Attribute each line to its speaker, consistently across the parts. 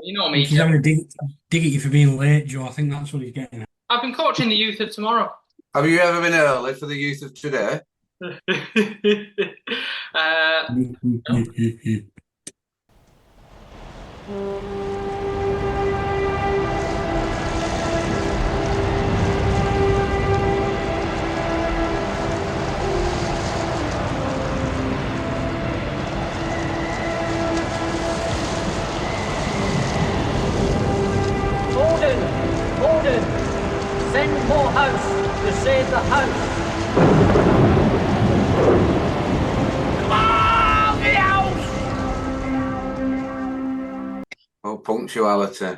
Speaker 1: You know
Speaker 2: I
Speaker 1: me,
Speaker 2: think he's
Speaker 1: Joe.
Speaker 2: having a dig at you for being late, Joe. I think that's what he's getting at.
Speaker 1: I've been coaching the youth of tomorrow.
Speaker 3: Have you ever been early for the youth of today?
Speaker 1: No.
Speaker 4: Gordon, Gordon, send more house to save the house. Come on, the house!
Speaker 3: Oh, punctuality.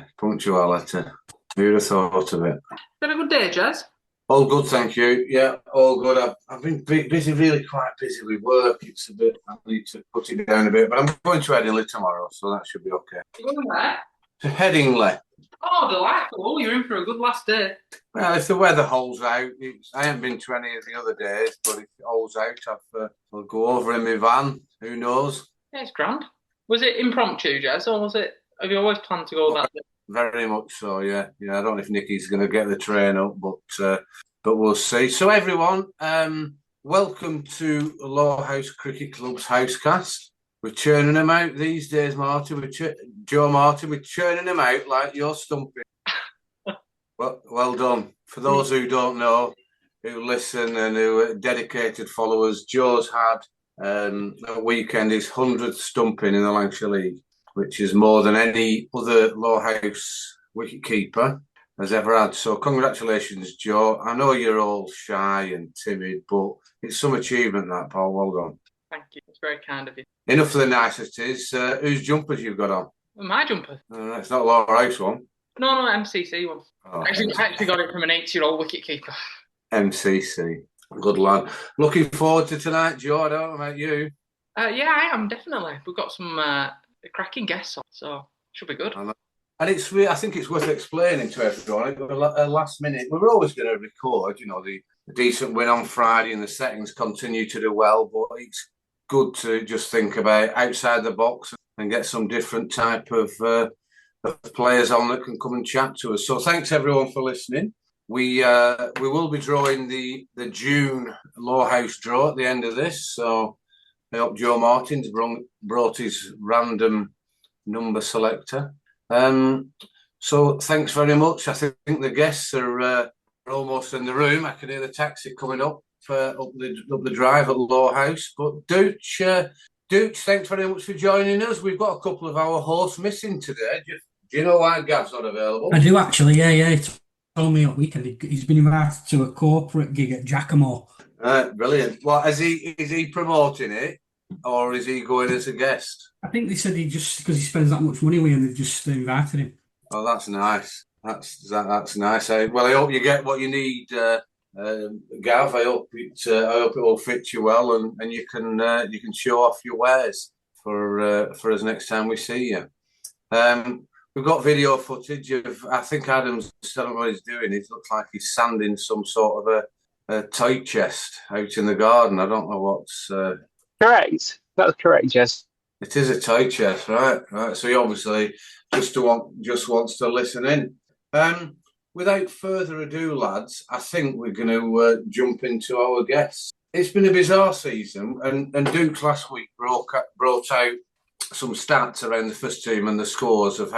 Speaker 3: Who'd have thought of it?
Speaker 1: Had a good day, Jazz.
Speaker 3: All good, thank you. Yeah, all good. I've been busy, really quite busy with work. It's a bit, I need to put it down a bit, but I'm going to Headingley tomorrow, so that should be okay.
Speaker 1: You going there?
Speaker 3: To Headingley.
Speaker 1: Oh, delightful. You're in for a good last day.
Speaker 3: Well, if the weather holds out, I haven't been to any of the other days, but if it holds out, I'll go over in my van. Who knows?
Speaker 1: Yeah, it's grand. Was it impromptu, Jazz, or have you always planned to go that day?
Speaker 3: Very much so, yeah. Yeah, I don't know if Nicky's going to get the train up, but we'll see. So, everyone, welcome to Lowerhouse Cricket Club's Housecast. We're churning them out these days, Martin. Joe Martin, we're churning them out like you're stumping. Well done. For those who don't know, who listen and who are dedicated followers, Joe's had a weekend his 100th stumping in the Lancashire League, which is more than any other Lowerhouse wicketkeeper has ever had. So congratulations, Joe. I know you're all shy and timid, but it's some achievement, that, pal. Well done.
Speaker 1: Thank you. It's very kind of you.
Speaker 3: Enough of the niceties. Whose jumpers you've got on?
Speaker 1: My jumper.
Speaker 3: It's not Lowerhouse one.
Speaker 1: No, MCC one.
Speaker 3: Oh,
Speaker 1: I actually got it from an 8-year-old wicketkeeper.
Speaker 3: MCC. Good lad. Looking forward to tonight, Joe. I don't know about you.
Speaker 1: Yeah, I am, definitely. We've got some cracking guests on, so should be good.
Speaker 3: And I think it's worth explaining to everyone. Last minute, we were always going to record, the decent win on Friday and the settings continue to do well, but it's good to just think about outside the box and get some different type of players on that can come and chat to us. So thanks everyone for listening. We will be drawing the June Lowerhouse Draw at the end of this. So I hope Joe Martin's brought his random number selector. So thanks very much. I think the guests are almost in the room. I can hear the taxi coming up the drive at Lowerhouse. But Dooch, thanks very much for joining us. We've got a couple of our hosts missing today. Do you know why Gav's not available?
Speaker 2: I do actually, yeah. He told me at weekend he's been invited to a corporate gig at Giacomo.
Speaker 3: Brilliant. Well, is he promoting it, or is he going as a guest?
Speaker 2: I think they said he just because he spends that much money with him, they've just invited him.
Speaker 3: Oh, that's nice. That's nice. Well, I hope you get what you need, Gav. I hope it will fit you well, and you can show off your wares for us next time we see you. We've got video footage of, I think Adam's, I don't know what he's doing. It looks like he's sanding some sort of a toy chest out in the garden. I don't know what's...
Speaker 5: Correct. That's correct, Jess.
Speaker 3: It is a toy chest, right. So he obviously just wants to listen in. Without further ado, lads, I think we're going to jump into our guests. It's been a bizarre season, and Duke last week brought out some stats around the first team and the scores of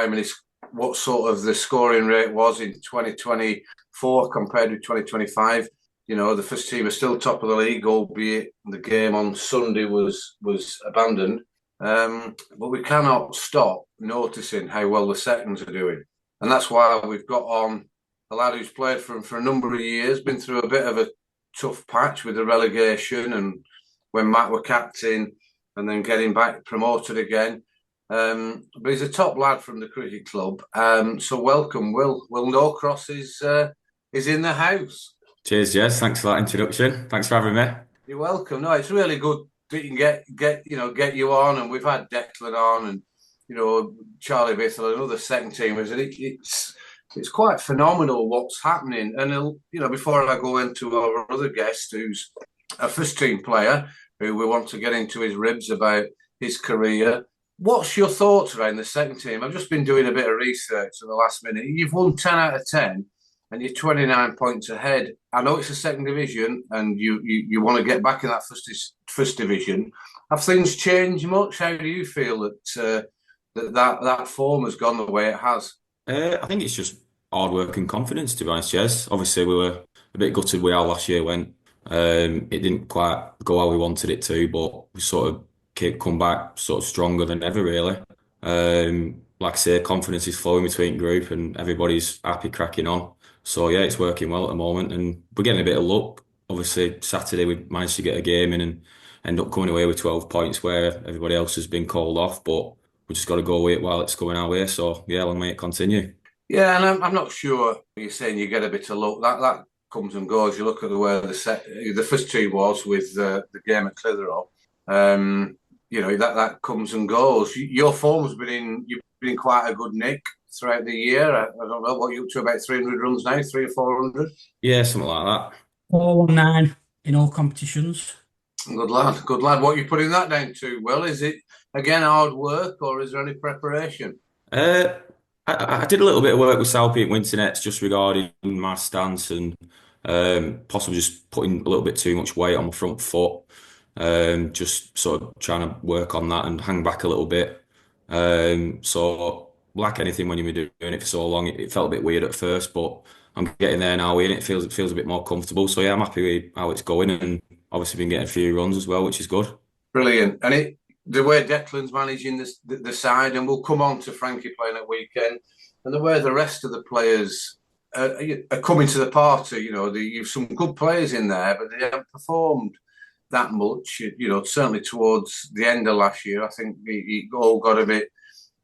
Speaker 3: what sort of the scoring rate was in 2024 compared with 2025. The first team is still top of the league, albeit the game on Sunday was abandoned. But we cannot stop noticing how well the seconds are doing. And that's why we've got on a lad who's played for a number of years, been through a bit of a tough patch with the relegation and when Matt were captain and then getting back promoted again. But he's a top lad from the cricket club. So welcome, Will. Will Norcross is in the house.
Speaker 6: Cheers, Jess. Thanks for that introduction. Thanks for having me.
Speaker 3: You're welcome. No, it's really good that you can get you on, and we've had Declan on, and Charlie Bithell and other second teamers, and it's quite phenomenal what's happening. And before I go into our other guest, who's a first team player, who we want to get into his ribs about his career, What's your thoughts around the second team? I've just been doing a bit of research at the last minute. You've won 10 out of 10 and you're 29 points ahead. I know it's a second division and you want to get back in that first division. Have things changed much? How do you feel that form has gone the way it has?
Speaker 6: I think it's just hard work and confidence, to be honest, Jez. Obviously, we were a bit gutted with how last year went. It didn't quite go how we wanted it to, but we sort of come back sort of stronger than ever, really. Like I say, confidence is flowing between group and everybody's happy cracking on. So yeah, it's working well at the moment and we're getting a bit of luck. Obviously, Saturday we managed to get a game in and end up coming away with 12 points where everybody else has been called off, but we just got to go with it while it's going our way. So yeah, long may it continue.
Speaker 3: Yeah, and I'm not sure you're saying you get a bit of luck. That comes and goes. You look at the way the first two was with the game at Clitheroe. That comes and goes. Your form's you've been in quite a good nick throughout the year. I don't know what you're up to, about 300 runs now, 300 or 400.
Speaker 6: Yeah, something like that.
Speaker 2: 419 in all competitions.
Speaker 3: Good lad, good lad. What are you putting that down to? Well, is it again hard work or is there any preparation?
Speaker 6: I did a little bit of work with Salpy at Winternets just regarding my stance and possibly just putting a little bit too much weight on my front foot. Just sort of trying to work on that and hang back a little bit. So like anything when you've been doing it for so long, it felt a bit weird at first, but I'm getting there now and it feels a bit more comfortable. So yeah, I'm happy with how it's going and obviously been getting a few runs as well, which is good.
Speaker 3: Brilliant. And the way Declan's managing the side, and we'll come on to Frankie playing at weekend, and the way the rest of the players are coming to the party. You've some good players in there, but they haven't performed that much. Certainly towards the end of last year, I think it all got a bit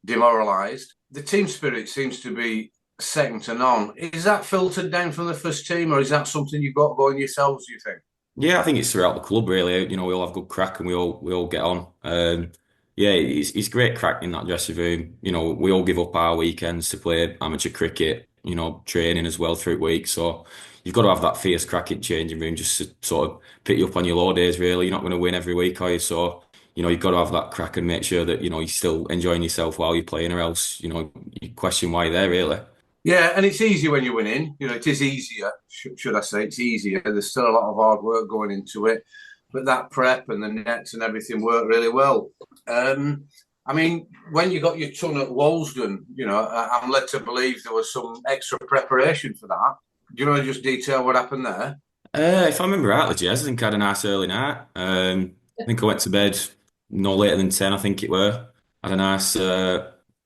Speaker 3: demoralised. The team spirit seems to be second to none. Is that filtered down from the first team, or is that something you've got going yourselves, do you think?
Speaker 6: Yeah, I think it's throughout the club really. We all have good crack and we all get on. Yeah, it's great crack in that dressing room. We all give up our weekends to play amateur cricket. Training as well through the week. So you've got to have that fierce crack in changing room just to sort of pick you up on your low days. Really, you're not going to win every week, are you? So you've got to have that crack and make sure that you're still enjoying yourself while you're playing, or else you question why you're there really.
Speaker 3: Yeah, and it's easier when you win in. It is easier, should I say. It's easier. There's still a lot of hard work going into it. But that prep and the nets and everything work really well. When you got your ton at Walsden, I'm led to believe there was some extra preparation for that. Do you want to just detail what happened there?
Speaker 6: If I remember rightly, Jez, I think I had a nice early night. I think I went to bed no later than 10, I think it were. Had a nice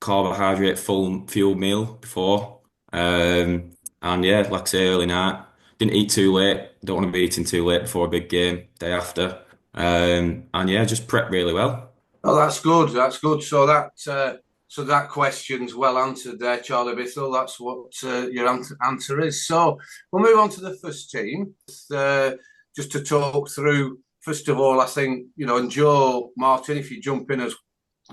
Speaker 6: carbohydrate full fuel meal before. And yeah, like I say, early night. Didn't eat too late. Don't want to be eating too late before a big game, day after. And yeah, just prep really well.
Speaker 3: Oh, that's good. That's good. So that question's well answered there, Charlie Bithell. That's what your answer is. So we'll move on to the first team. Just to talk through, first of all, I think, and Joe Martin, if you jump in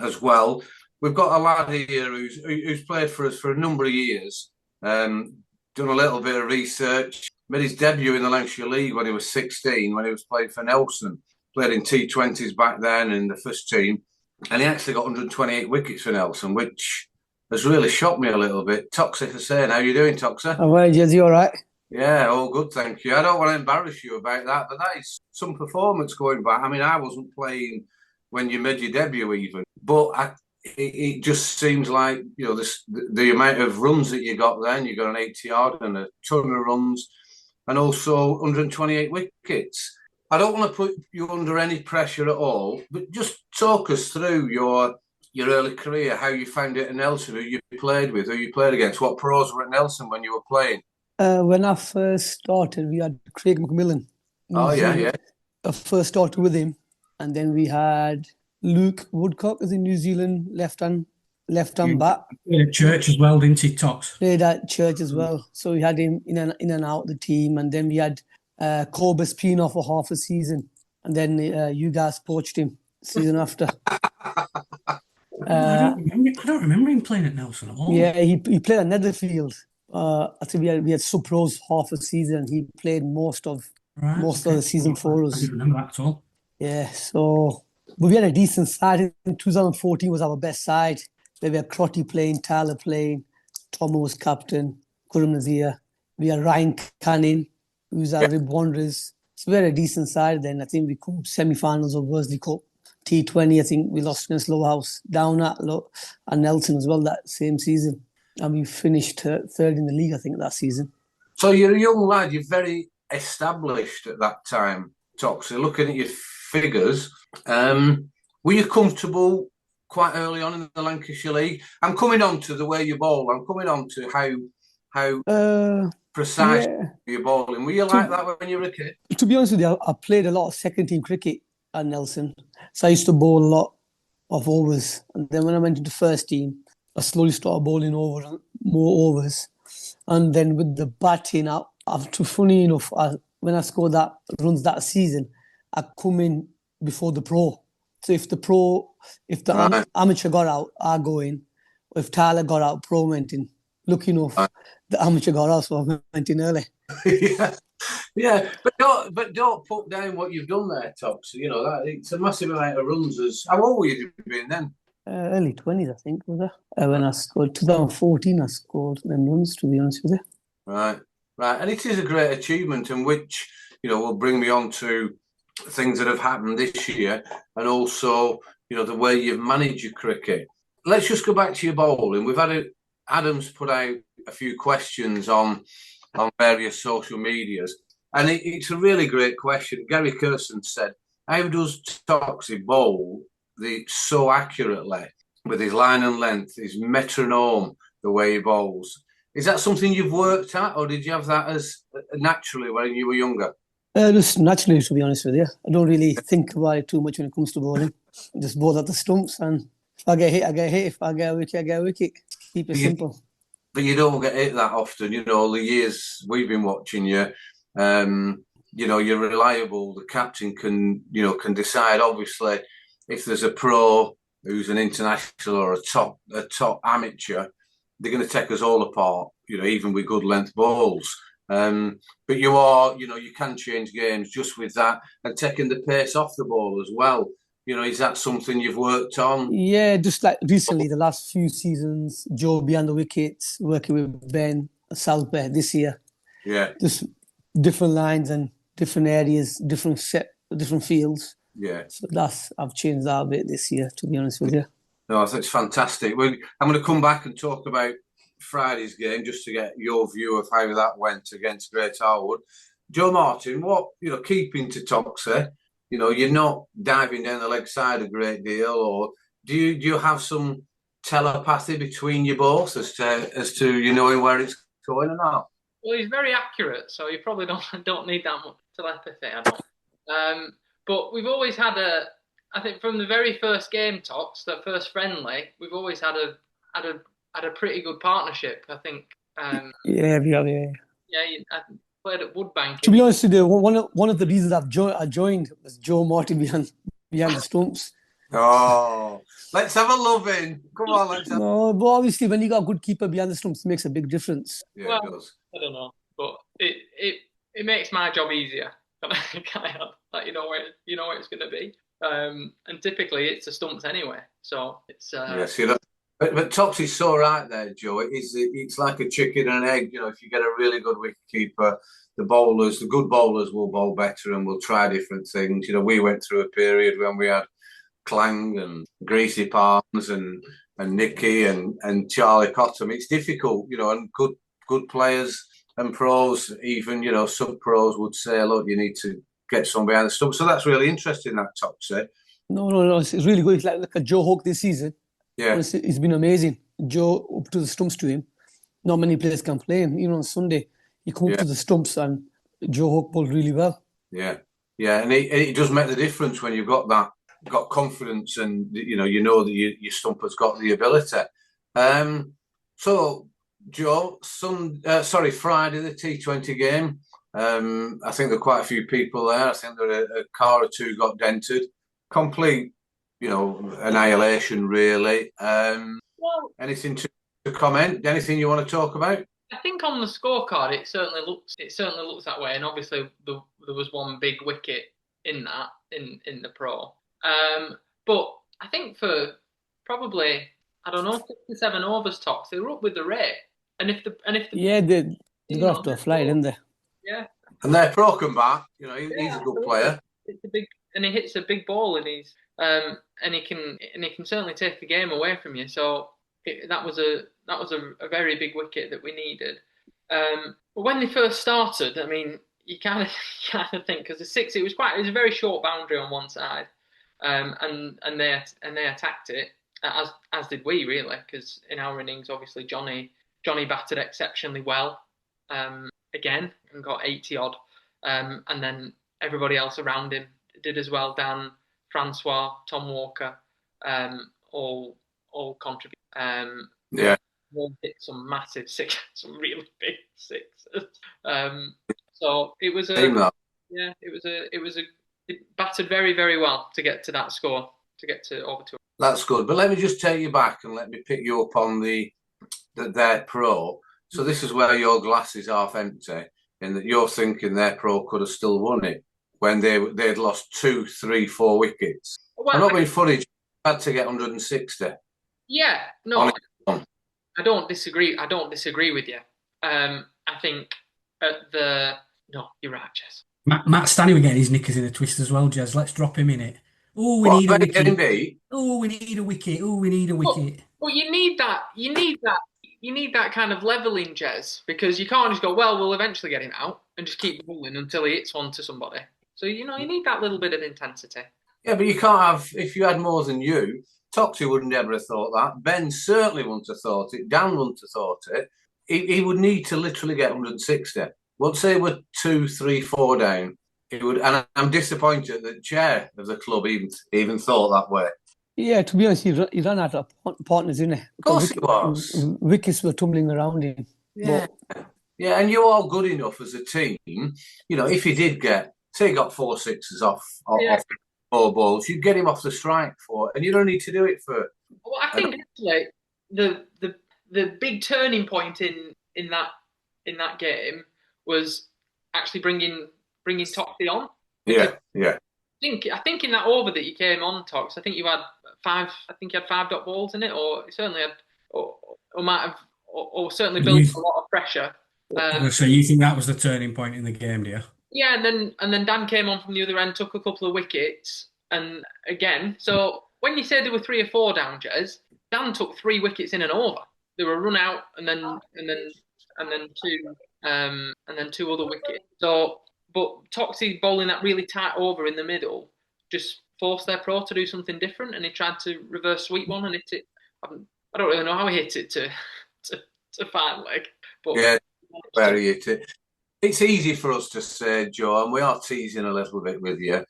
Speaker 3: as well, we've got a lad here who's played for us for a number of years. Done a little bit of research, made his debut in the Lancashire League when he was 16, when he was playing for Nelson. Played in T20s back then in the first team. And he actually got 128 wickets for Nelson, which has really shocked me a little bit. Toxy Hussain, how are you doing, Toxy?
Speaker 7: All right, Jez, you all right?
Speaker 3: Yeah, all good, thank you. I don't want to embarrass you about that, but that is some performance going back. I wasn't playing when you made your debut even, but it just seems like, the amount of runs that you got then, you got an 80-yard and a ton of runs, and also 128 wickets. I don't want to put you under any pressure at all, but just talk us through your early career, how you found it at Nelson, who you played with, who you played against, what pros were at Nelson when you were playing.
Speaker 7: When I first started, we had Craig McMillan.
Speaker 3: Oh, yeah.
Speaker 7: I first started with him, and then we had Luke Woodcock as a New Zealand left-hand back.
Speaker 2: Played at Church as well, didn't he, Tox?
Speaker 7: Played at Church as well. So we had him in and out of the team, and then we had Corbus Pino for half a season, and then you guys poached him season after.
Speaker 2: I don't remember him playing at Nelson at all.
Speaker 7: Yeah, he played at Netherfield. I think we had sub-pros half a season, and he played most of the season for us.
Speaker 2: I didn't remember that at all.
Speaker 7: Yeah, so But we had a decent side. In 2014 was our best side. Where we had Crotty playing, Tyler playing, Tomo was captain, Kurum Nazir. We had Ryan Canning, who's our Rib Wanderers. So we had a decent side then. I think we come semi-finals of Worsley Cup. T20, I think we lost against Lowerhouse, down at and Nelson as well that same season. And we finished third in the league, I think, that season.
Speaker 3: So you're a young lad, you're very established at that time, Toxy. Looking at your figures, were you comfortable quite early on in the Lancashire League? I'm coming on to the way you bowl. I'm coming on to how precise you're bowling. Were you like that when you were a kid?
Speaker 7: To be honest with you, I played a lot of second-team cricket at Nelson. So I used to bowl a lot of overs. And then when I went into first team, I slowly started bowling more overs. And then with the batting, funny enough, when I scored that runs that season, I come in before the pro. So if the amateur got out, I go in. If Tyler got out, pro went in. Lucky enough, the amateur got out, so I went in early.
Speaker 3: Yeah, but don't put down what you've done there, Tox. You know that it's a massive amount of runs. How old were you doing then?
Speaker 7: Early 20s, I think, was it? When I scored 2014, I scored them runs. To be honest with you,
Speaker 3: right, and it is a great achievement, and which will bring me on to things that have happened this year, and also the way you've managed your cricket. Let's just go back to your bowling. We've had Adam's put out a few questions on various social medias. And it's a really great question. Gary Kirsten said, how does Toxy bowl so accurately with his line and length, his metronome, the way he bowls? Is that something you've worked at, or did you have that as naturally when you were younger?
Speaker 7: Just naturally, to be honest with you. I don't really think about it too much when it comes to bowling. I just bowl at the stumps, and if I get hit, I get hit. If I get a wicket, I get a wicket. Keep it simple.
Speaker 3: But you don't get hit that often. The years we've been watching you, you're reliable. The captain can decide, obviously, if there's a pro who's an international or a top amateur, they're going to take us all apart, even with good length balls. But you can change games just with that and taking the pace off the ball as well. Is that something you've worked on?
Speaker 7: Yeah, just like recently, the last few seasons, Joe behind the wickets, working with Ben, South Bay this year.
Speaker 3: Yeah.
Speaker 7: Just different lines and different areas, different fields.
Speaker 3: Yeah.
Speaker 7: So I've changed that a bit this year, to be honest with you.
Speaker 3: No, I think it's fantastic. I'm going to come back and talk about Friday's game just to get your view of how that went against Great Harwood. Joe Martin, keeping to Toxy, you're not diving down the leg side a great deal, or do you have some telepathy between you both as to knowing where it's going or not?
Speaker 1: Well, he's very accurate, so you probably don't need that much telepathy. I don't. But we've always had I think from the very first game, Tox, that first friendly, we've always had a pretty good partnership. I think.
Speaker 7: Yeah, we have. Yeah.
Speaker 1: Yeah, I played at Woodbank.
Speaker 7: To be honest with you, one of the reasons I joined was Joe Martin behind the stumps.
Speaker 3: Oh, let's have a love-in. Come on, let's have.
Speaker 7: No, but obviously when you got a good keeper behind the stumps, it makes a big difference.
Speaker 3: Yeah, it does.
Speaker 1: I don't know, but it makes my job easier. Kind of like where it's going to be, and typically it's the stumps anyway. So it's
Speaker 3: But Toxy's so right there, Joe. It's like a chicken and an egg. If you get a really good wicketkeeper, the good bowlers will bowl better and will try different things. We went through a period when we had Clang and Greasy Palms and Nicky and Charlie Cottam. It's difficult, and good players and pros, even sub-pros would say, look, you need to get some behind the stump. So that's really interesting, that Toxy.
Speaker 7: No, it's really good. It's like a Joe Hook this season.
Speaker 3: Yeah,
Speaker 7: it's been amazing. Joe up to the stumps to him. Not many players can play him. Even on Sunday, he come up to the stumps and Joe Hook bowled really well. Yeah,
Speaker 3: and it does make the difference when you've got confidence and you know that your stumper's got the ability. So Joe, Friday the T20 game. I think there are quite a few people there. I think there a car or two got dented. Complete. Annihilation, really. Anything to comment? Anything you want to talk about?
Speaker 1: I think on the scorecard, it certainly looks that way, and obviously there was one big wicket in the pro. But I think for probably, I don't know, 67 overs tops, they were up with the rate. And if the
Speaker 7: Yeah, they got off to a fly, didn't they?
Speaker 1: yeah,
Speaker 3: And their pro come back. He's
Speaker 1: yeah,
Speaker 3: a good
Speaker 1: absolutely.
Speaker 3: player.
Speaker 1: It's a big, and he hits a big ball, and and he can certainly take the game away from you. So that was a very big wicket that we needed. But when they first started, I mean, you kind of think because the six, it was a very short boundary on one side, and they attacked it as did we really, because in our innings, obviously Johnny batted exceptionally well, again, and got 80 odd, and then everybody else around him did as well. Dan, Francois, Tom Walker, all contribute.
Speaker 3: Yeah.
Speaker 1: One hit some massive six, some really big sixes. So it was it batted very, very well to get to that score, to get to over 2.
Speaker 3: That's good. But let me just take you back and let me pick you up on their pro. So this is where your glass is half empty, in that you're thinking their pro could have still won it when they'd lost 2, 3, 4 wickets.
Speaker 1: Well,
Speaker 3: I'm not being funny. You had to get 160.
Speaker 1: Yeah, no, I don't disagree. I don't disagree with you. I think no, you're right, Jez.
Speaker 2: Matt Stanley were getting his knickers in a twist as well, Jez. Let's drop him in it. Oh, we need a wicket. Oh, we need a wicket. Oh, we need a wicket.
Speaker 1: But you need that. You need that kind of leveling, Jez, because you can't just go, well, we'll eventually get him out and just keep bowling until he hits one to somebody. So you need that little bit of intensity.
Speaker 3: Yeah, but you can't have, if you had more than you, Toxy wouldn't ever have thought that. Ben certainly wouldn't have thought it. Dan wouldn't have thought it. He would need to literally get 160. Once they were 2, 3, 4 down, it would. And I'm disappointed that the chair of the club even thought that way.
Speaker 7: Yeah, to be honest, he ran out of partners, didn't he?
Speaker 3: Of course he was.
Speaker 7: Wickets were tumbling around him.
Speaker 3: Yeah. Yeah, and you're all good enough as a team. If he did get, say he got 4 sixes off 4 balls, you'd get him off the strike for it, and you don't need to do it for.
Speaker 1: Well, I think actually the big turning point in that game was actually bringing Toxy on.
Speaker 3: Yeah.
Speaker 1: I think in that over that you came on, Tox, I think you had 5. I think you had 5 dot balls in it, or you certainly had, or might have, or certainly built a lot of pressure.
Speaker 2: So you think that was the turning point in the game, do you?
Speaker 1: Yeah, and then Dan came on from the other end, took a couple of wickets, and again, so when you say there were 3 or 4 down, Jez, Dan took 3 wickets in an over. They were run out, and then 2 other wickets. So, but Toxy bowling that really tight over in the middle just forced their pro to do something different, and he tried to reverse sweep one and hit it. I don't really know how he hit it to 5 leg, but
Speaker 3: yeah, where he hit it. It's easy for us to say, Joe, and we are teasing a little bit with you.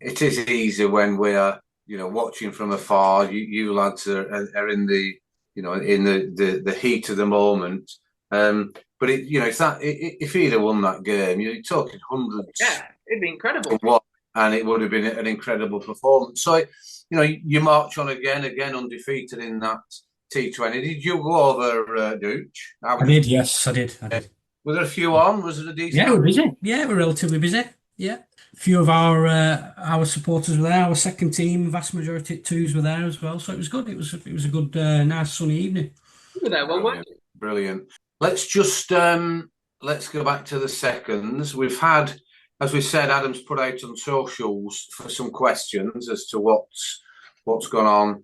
Speaker 3: It is easy when we are, watching from afar. You lads are in the, in the heat of the moment. But if he'd have won that game, you're talking hundreds.
Speaker 1: Yeah, it'd be incredible.
Speaker 3: And it would have been an incredible performance. So, you march on again undefeated in that T20. Did you go over, Dooch?
Speaker 2: I did, yes, I did.
Speaker 3: Were there a few on? Was it a decent?
Speaker 2: Yeah, we're busy. Yeah, we're relatively busy. Yeah. A few of our supporters were there. Our second team, vast majority of 2s were there as well. So it was good. It was a good, nice sunny evening.
Speaker 1: You were there, well,
Speaker 3: brilliant. Let's just let's go back to the seconds. We've had, as we said, Adam's put out on socials for some questions as to what's gone on.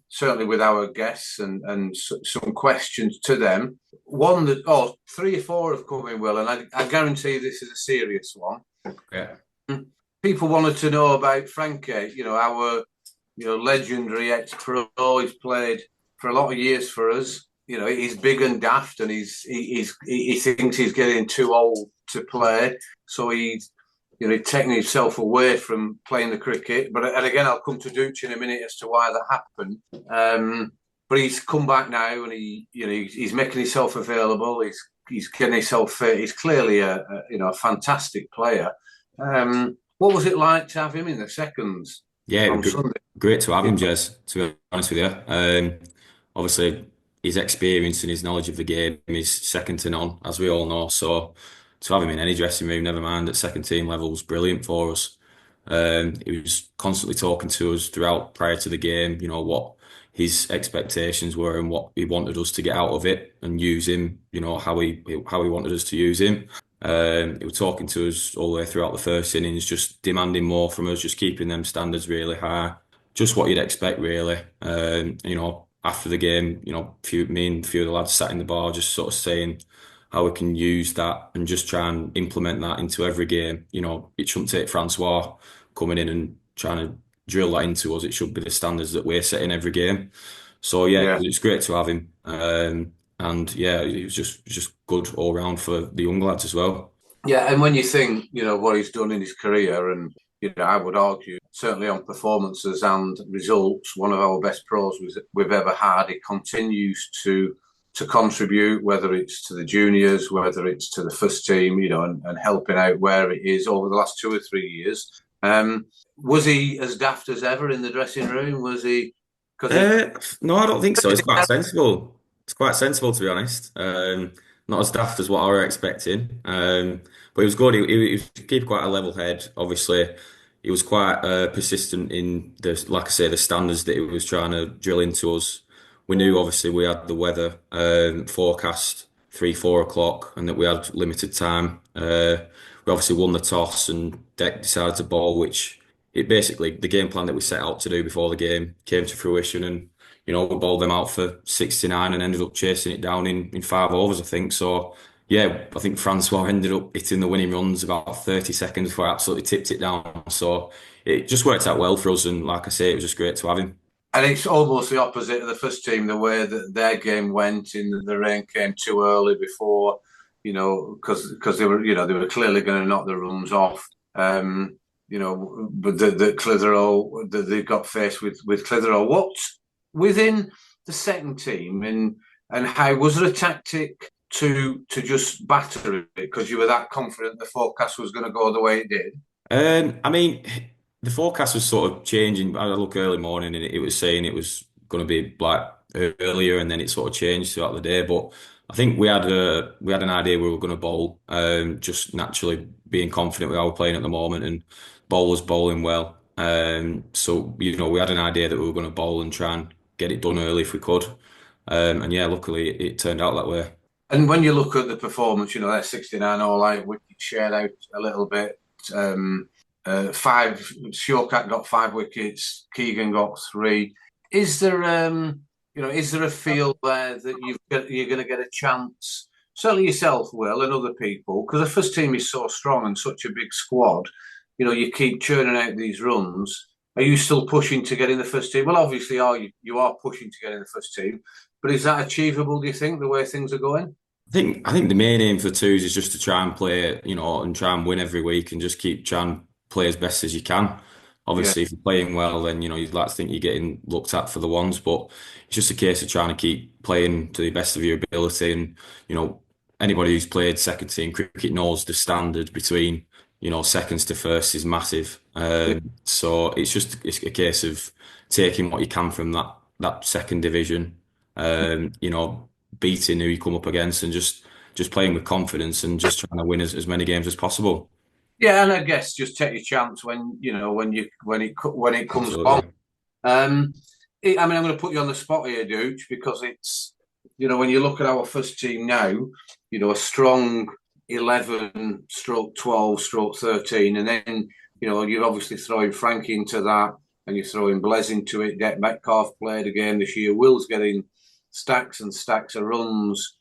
Speaker 3: Certainly with our guests and some questions to them. 3 or 4 have come in, Will, and I guarantee this is a serious one.
Speaker 6: Yeah.
Speaker 3: People wanted to know about Frankie, our legendary ex-pro. He's played for a lot of years for us. He's big and daft, and he thinks he's getting too old to play, so he's taking himself away from playing the cricket. And again, I'll come to Dooch in a minute as to why that happened. But he's come back now, and he's making himself available. He's getting himself fit. He's clearly a fantastic player. What was it like to have him in the seconds?
Speaker 6: Yeah, great to have him, Jez, to be honest with you. Obviously, his experience and his knowledge of the game is second to none, as we all know. So to have him in any dressing room, never mind at second team level, was brilliant for us. He was constantly talking to us throughout prior to the game, what his expectations were and what he wanted us to get out of it and use him, how he wanted us to use him. He was talking to us all the way throughout the first innings, just demanding more from us, just keeping them standards really high, just what you'd expect really. After the game, me and a few of the lads sat in the bar, just sort of saying how we can use that and just try and implement that into every game. It shouldn't take Francois coming in and trying to drill that into us. It should be the standards that we're setting every game. So yeah,
Speaker 3: Yeah.
Speaker 6: it's great to have him. And yeah, it was just good all round for the young lads as well.
Speaker 3: Yeah, and when you think, what he's done in his career, and I would argue certainly on performances and results, one of our best pros we've ever had. He continues to contribute, whether it's to the juniors, whether it's to the first team, and helping out where it is over the last 2 or 3 years. Was he as daft as ever in the dressing room? Was he?
Speaker 6: No, I don't think so. It's quite sensible. It's quite sensible, to be honest. Not as daft as what I were expecting. But he was good. He kept quite a level head. Obviously, he was quite persistent in like I say, the standards that he was trying to drill into us. We knew obviously we had the weather forecast 3, 4 o'clock, and that we had limited time. We obviously won the toss, and Deck decided to bowl, which it basically the game plan that we set out to do before the game came to fruition, and we bowled them out for 69 and ended up chasing it down in 5 overs, I think. So yeah, I think Francois ended up hitting the winning runs about 30 seconds before I absolutely tipped it down. So it just worked out well for us, and like I say, it was just great to have him.
Speaker 3: And it's almost the opposite of the first team, the way that their game went. In the rain came too early before, because they were clearly going to knock the runs off. But the Clitheroe, they got faced with Clitheroe. What within the second team, and how was there a tactic to just batter it because you were that confident the forecast was going to go the way it did?
Speaker 6: I mean, the forecast was sort of changing. I look early morning and it was saying it was going to be like earlier, and then it sort of changed throughout the day. But I think we had an idea we were going to bowl, just naturally being confident with how we're playing at the moment, and bowlers bowling well. So we had an idea that we were going to bowl and try and get it done early if we could. And yeah, luckily it turned out that way.
Speaker 3: And when you look at the performance, they're 69 all out, wickets shared out a little bit. 5, Shawkat got 5 wickets, Keegan got 3. Is there a feel there that you're going to get a chance? Certainly yourself, Will, and other people, because the first team is so strong and such a big squad. You keep churning out these runs. Are you still pushing to get in the first team? Well, obviously, you are pushing to get in the first team, but is that achievable? Do you think the way things are going?
Speaker 6: I think the main aim for twos is just to try and play, and try and win every week, and just keep trying to play as best as you can. Obviously, if you're playing well, then you'd like to think you're getting looked at for the ones, but it's just a case of trying to keep playing to the best of your ability. And anybody who's played second team cricket knows the standard between seconds to first is massive. So it's a case of taking what you can from that second division. Beating who you come up against, and just playing with confidence and just trying to win as many games as possible.
Speaker 3: Yeah, and I guess just take your chance when it comes
Speaker 6: Absolutely.
Speaker 3: along. I'm going to put you on the spot here, Dooch, because it's when you look at our first team now, a strong 11 stroke 12 stroke 13, and then you're obviously throwing Frankie into that, and you're throwing Blez into it. Deck Metcalf played a game this year. Will's getting stacks and stacks of runs.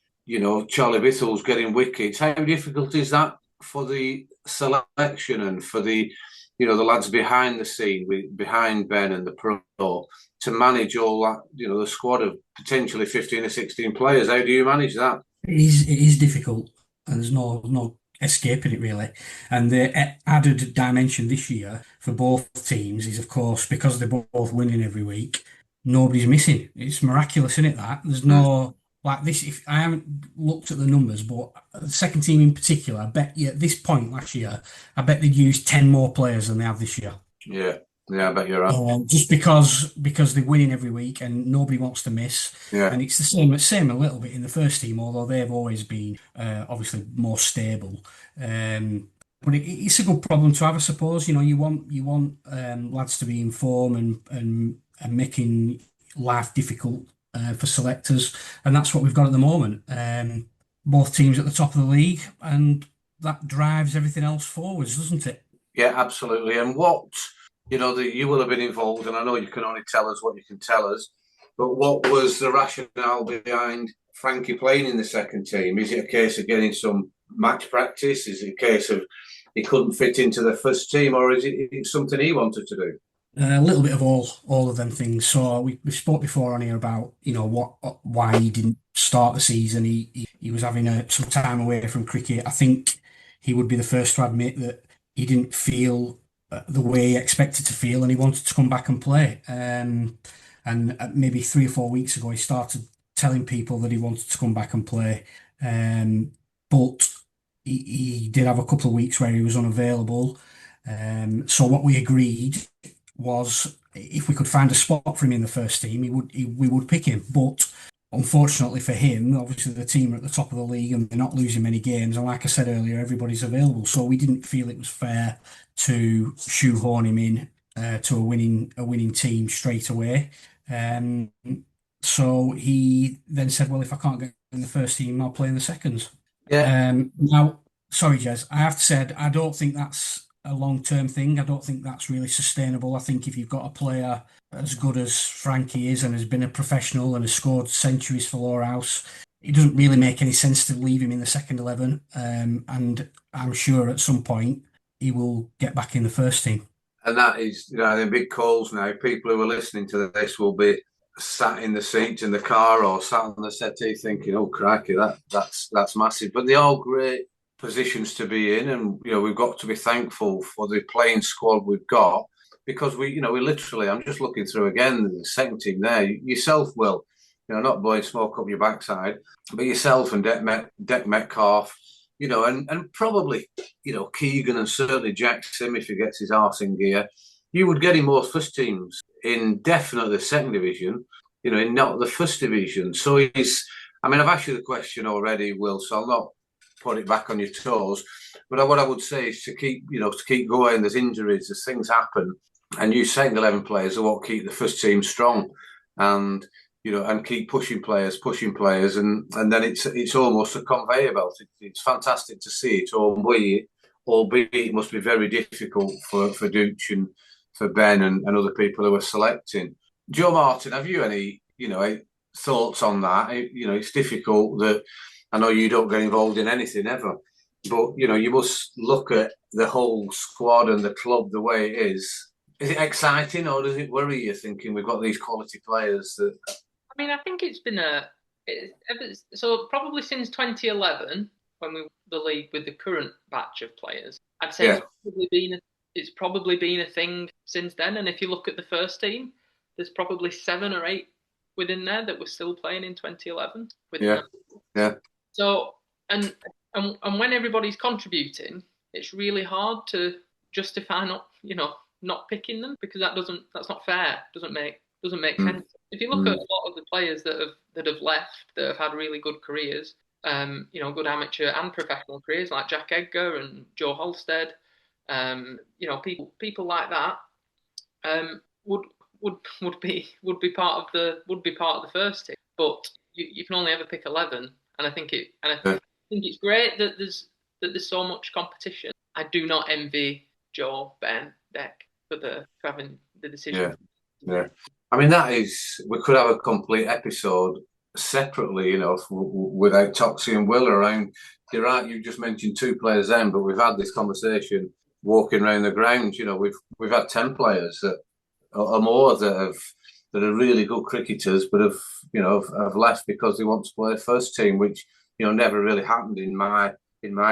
Speaker 3: Charlie Bittle's getting wickets. How difficult is that for the selection and for the lads behind the scene, behind Ben and the pro, to manage all that? The squad of potentially 15 or 16 players. How do you manage that?
Speaker 2: It is difficult, and there's no escaping it really. And the added dimension this year for both teams is, of course, because they're both winning every week, nobody's missing. It's miraculous, isn't it? That there's no like this. If I haven't looked at the numbers, but the second team in particular, I bet at this point last year, I bet they'd used 10 more players than they have this year.
Speaker 3: Yeah, I bet you're right.
Speaker 2: Just because they're winning every week and nobody wants to miss.
Speaker 3: Yeah.
Speaker 2: And it's the same a little bit in the first team, although they've always been obviously more stable. but it's a good problem to have, I suppose. You want lads to be in form and making life difficult for selectors, and that's what we've got at the moment. Both teams at the top of the league, and that drives everything else forwards, doesn't it?
Speaker 3: Yeah, absolutely. And what, you will have been involved, and I know you can only tell us what you can tell us, but what was the rationale behind Frankie playing in the second team? Is it a case of getting some match practice? Is it a case of he couldn't fit into the first team, or is it something he wanted to do?
Speaker 2: A little bit of all of them things. So we spoke before on here about why he didn't start the season. He was having some time away from cricket. I think he would be the first to admit that he didn't feel the way he expected to feel, and he wanted to come back and play. And maybe 3 or 4 weeks ago, he started telling people that he wanted to come back and play. But he did have a couple of weeks where he was unavailable. So what we agreed was if we could find a spot for him in the first team, we would pick him. But unfortunately for him, obviously the team are at the top of the league and they're not losing many games. And like I said earlier, everybody's available. So we didn't feel it was fair to shoehorn him in to a winning team straight away. So he then said, well, if I can't get in the first team, I'll play in the seconds.
Speaker 3: Yeah.
Speaker 2: Now, sorry, Jez, I have to say, I don't think that's a long-term thing. I don't think that's really sustainable. I think if you've got a player as good as Frankie is and has been a professional and has scored centuries for Lowerhouse, it doesn't really make any sense to leave him in the second 11. And I'm sure at some point he will get back in the first team.
Speaker 3: And that is, the big calls now. People who are listening to this will be sat in the seats in the car or sat on the settee thinking, "Oh, crikey, that's massive." But they are great positions to be in, and we've got to be thankful for the playing squad we've got, because we literally, I'm just looking through again the second team there. Yourself, Will, not blowing smoke up your backside, but yourself and Deck Metcalf, and probably Keegan, and certainly Jack Sim if he gets his arse in gear. You would get in most first teams in definitely the second division, in not the first division. So I've asked you the question already, Will, so I'll not put it back on your toes. But what I would say is to keep going. There's injuries, there's things happen, and you second 11 players are what keep the first team strong, and and keep pushing players, and then it's almost a conveyor belt. It's fantastic to see it, albeit it must be very difficult for Dooch and for Ben and other people who are selecting. Joe Martin, have you any thoughts on that? It's difficult that I know you don't get involved in anything ever, but you must look at the whole squad and the club the way it is. Is it exciting, or does it worry you thinking we've got these quality players that?
Speaker 1: I think it's been so probably since 2011 when we were the league with the current batch of players. I'd say it's probably been a thing since then. And if you look at the first team, there's probably 7 or 8 within there that were still playing in 2011.
Speaker 3: Yeah.
Speaker 1: So and when everybody's contributing, it's really hard to justify not picking them, because that's not fair. Doesn't make sense. If you look at a lot of the players that have left, that have had really good careers, good amateur and professional careers, like Jack Edgar and Joe Halstead, people like that, would be part of the first team. But you can only ever pick 11, and I think it's great that there's so much competition. I do not envy Joe, Ben, Deck for having the decision.
Speaker 3: Yeah. We could have a complete episode separately, without Toxy and Will around. You're right, you just mentioned 2 players then, but we've had this conversation walking around the ground. We've had 10 players that are more that are really good cricketers, but have left because they want to play first team, which never really happened in my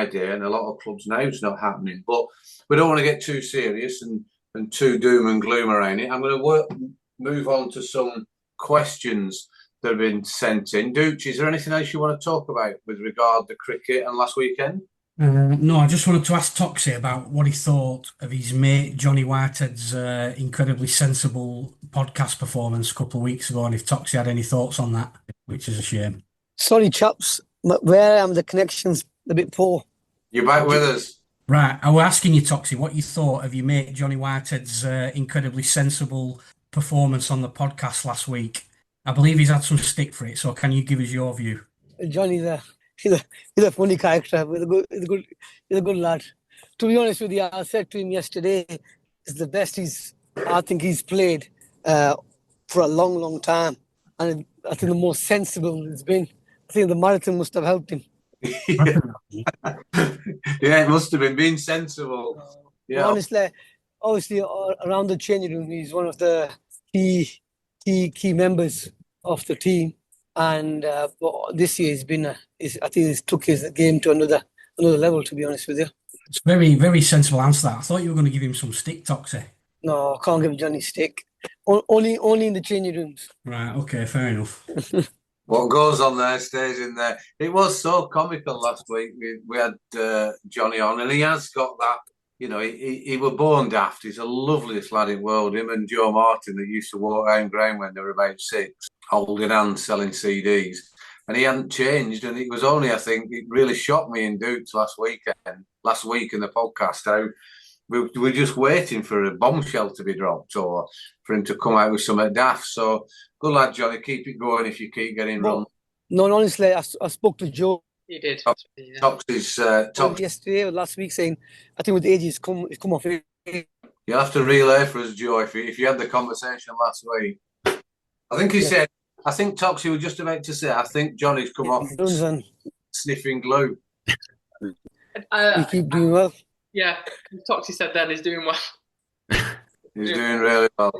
Speaker 3: day, and a lot of clubs now it's not happening. But we don't want to get too serious and too doom and gloom around it. I'm going to move on to some questions that have been sent in. Dooch, is there anything else you want to talk about with regard to cricket and last weekend?
Speaker 2: No, I just wanted to ask Toxy about what he thought of his mate Johnny Whitehead's incredibly sensible podcast performance a couple of weeks ago, and if Toxy had any thoughts on that, which is a shame.
Speaker 7: Sorry, chaps, but where I am, the connection's a bit poor.
Speaker 3: You're back with us.
Speaker 2: Right, I was asking you, Toxie, what you thought of your mate Johnny Whitehead's incredibly sensible performance on the podcast last week. I believe he's had some stick for it, so can you give us your view?
Speaker 7: Johnny's a he's a he's a funny character. He's a good lad. To be honest with you, I said to him yesterday, it's the best I think he's played for a long time, and I think the most sensible it's been. I think the marathon must have helped him.
Speaker 3: Yeah, it must have been being sensible. Yeah,
Speaker 7: Honestly, obviously, around the changing room, he's one of the key members of the team. And but this year, I think he's took his game to another level. To be honest with you,
Speaker 2: It's a very, very sensible answer. That I thought you were going to give him some stick, Toxie.
Speaker 7: no, I can't give Johnny stick. Only in the changing rooms.
Speaker 2: Right, okay, fair enough.
Speaker 3: what goes on there stays in there. It was so comical last week. We had Johnny on, and he has got that. You know, he were born daft. He's the loveliest lad in the world. Him and Joe Martin that used to walk around ground when they were about 6, holding hands, selling CDs. And he hadn't changed. And it was only, I think, it really shocked me in Dukes last week in the podcast, how we were just waiting for a bombshell to be dropped or for him to come out with something daft. So good lad, Johnny. Keep it going if you keep getting run.
Speaker 7: No, honestly, I spoke to Joe.
Speaker 1: He did.
Speaker 3: Toxy's
Speaker 7: yesterday or last week saying, I think with age he's come off it.
Speaker 3: You'll have to relay for us, Joe, if you had the conversation last week. I think he said, I think Toxy was just about to say, I think Johnny's come off sniffing glue.
Speaker 7: You keep doing well.
Speaker 1: Yeah, Toxy said then he's doing well.
Speaker 3: He's doing really well.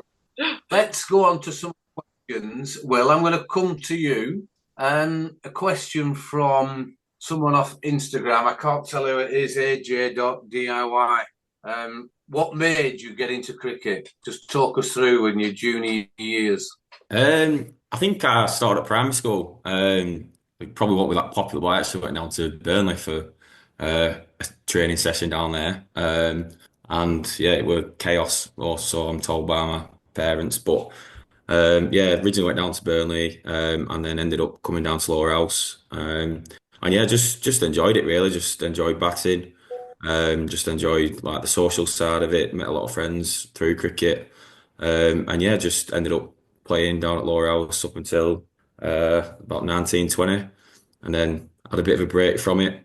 Speaker 3: Let's go on to some questions. Well, I'm going to come to you. A question from someone off Instagram. I can't tell who it is, aj.diy. What made you get into cricket? Just talk us through in your junior years.
Speaker 6: I think I started at primary school. It probably won't be that popular, but I actually went down to Burnley for a training session down there. And yeah, it was chaos, or so I'm told by my parents. But originally went down to Burnley, and then ended up coming down to Lowerhouse. And yeah, just enjoyed it really. Just enjoyed batting. Just enjoyed like the social side of it. Met a lot of friends through cricket. And yeah, just ended up playing down at Lowerhouse up until about 19, 20, and then had a bit of a break from it.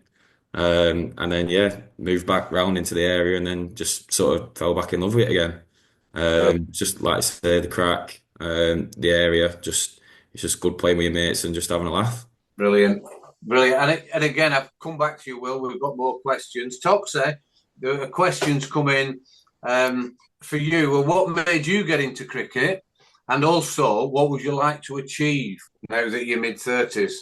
Speaker 6: And then yeah, moved back round into the area, and then just sort of fell back in love with it again. Just like I say, the crack, the area, it's just good playing with your mates and just having a laugh.
Speaker 3: Brilliant. And again, I've come back to you, Will. We've got more questions. Toxie, there are questions come in for you. Well, what made you get into cricket? And also, what would you like to achieve now that you're mid-30s?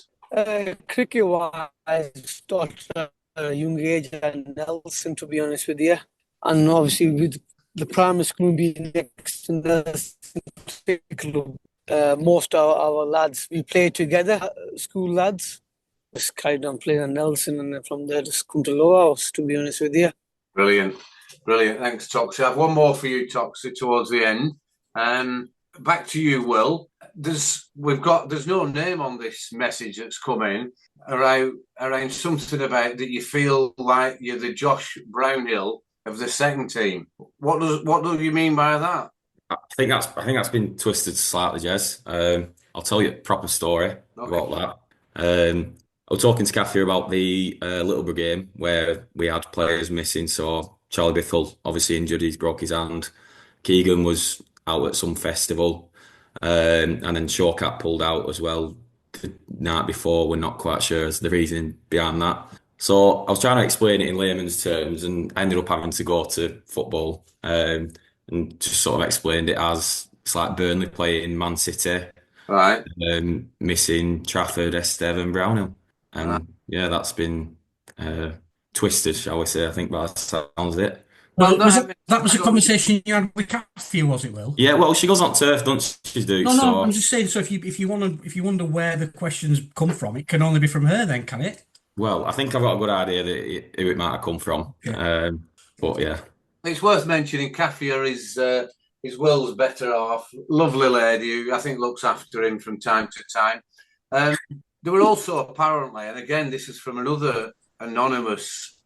Speaker 7: Cricket-wise, started at a young age at Nelson, to be honest with you. And obviously, with the primary school being next to the club, most of our lads, we played together, school lads. Just carried on playing at Nelson, and then from there just come to Lowerhouse, to be honest with you.
Speaker 3: Brilliant. Thanks, Toxie. I have one more for you, Toxie, towards the end. Back to you, Will. There's no name on this message that's come in around something about that you feel like you're the Josh Brownhill of the second team. What do you mean by that?
Speaker 6: I think that's been twisted slightly, Jez. I'll tell you a proper story about that. I was talking to Kathy about the Littleborough game where we had players missing. So Charlie Bithell obviously injured, he broke his hand. Keegan was out at some festival, and then Shawcat pulled out as well the night before. We're not quite sure as the reasoning behind that. So I was trying to explain it in layman's terms, and I ended up having to go to football and just sort of explained it as it's like Burnley playing Man City,
Speaker 3: right?
Speaker 6: Missing Trafford, Esteve, and Brownhill. And yeah, that's been twisted, shall we say, I think, by the sounds of it.
Speaker 2: Well, that was a conversation you had with Kathy, was it, Will?
Speaker 6: Yeah, well, she goes on turf, doesn't she, Duke?
Speaker 2: No, I'm just saying, so if you wonder where the questions come from, it can only be from her then, can it?
Speaker 6: Well, I think I've got a good idea who it might have come from. Yeah. But yeah.
Speaker 3: It's worth mentioning Kathy is Will's better half. Lovely lady who I think looks after him from time to time. There were also apparently, and again, this is from another anonymous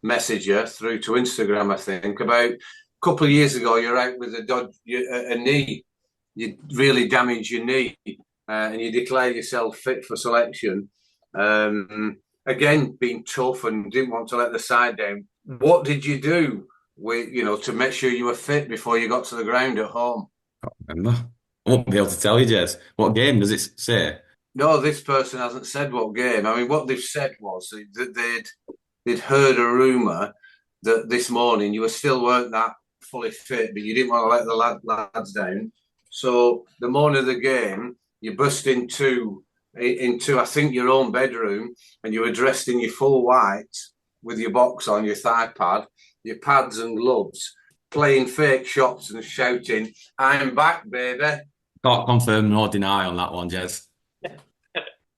Speaker 3: message you through to Instagram, I think, about a couple of years ago. You're out with a knee. You really damaged your knee, and you declare yourself fit for selection. Again, being tough and didn't want to let the side down. What did you do to make sure you were fit before you got to the ground at home?
Speaker 6: Remember? I won't be able to tell you, Jez. What game does it say?
Speaker 3: No, this person hasn't said what game. I mean, what they've said was that they'd heard a rumour that this morning you weren't that fully fit, but you didn't want to let the lads down. So the morning of the game, you burst into I think your own bedroom, and you were dressed in your full white with your box on, your thigh pad, your pads and gloves, playing fake shots and shouting, "I'm back, baby."
Speaker 6: Can't confirm nor deny on that one, Jez.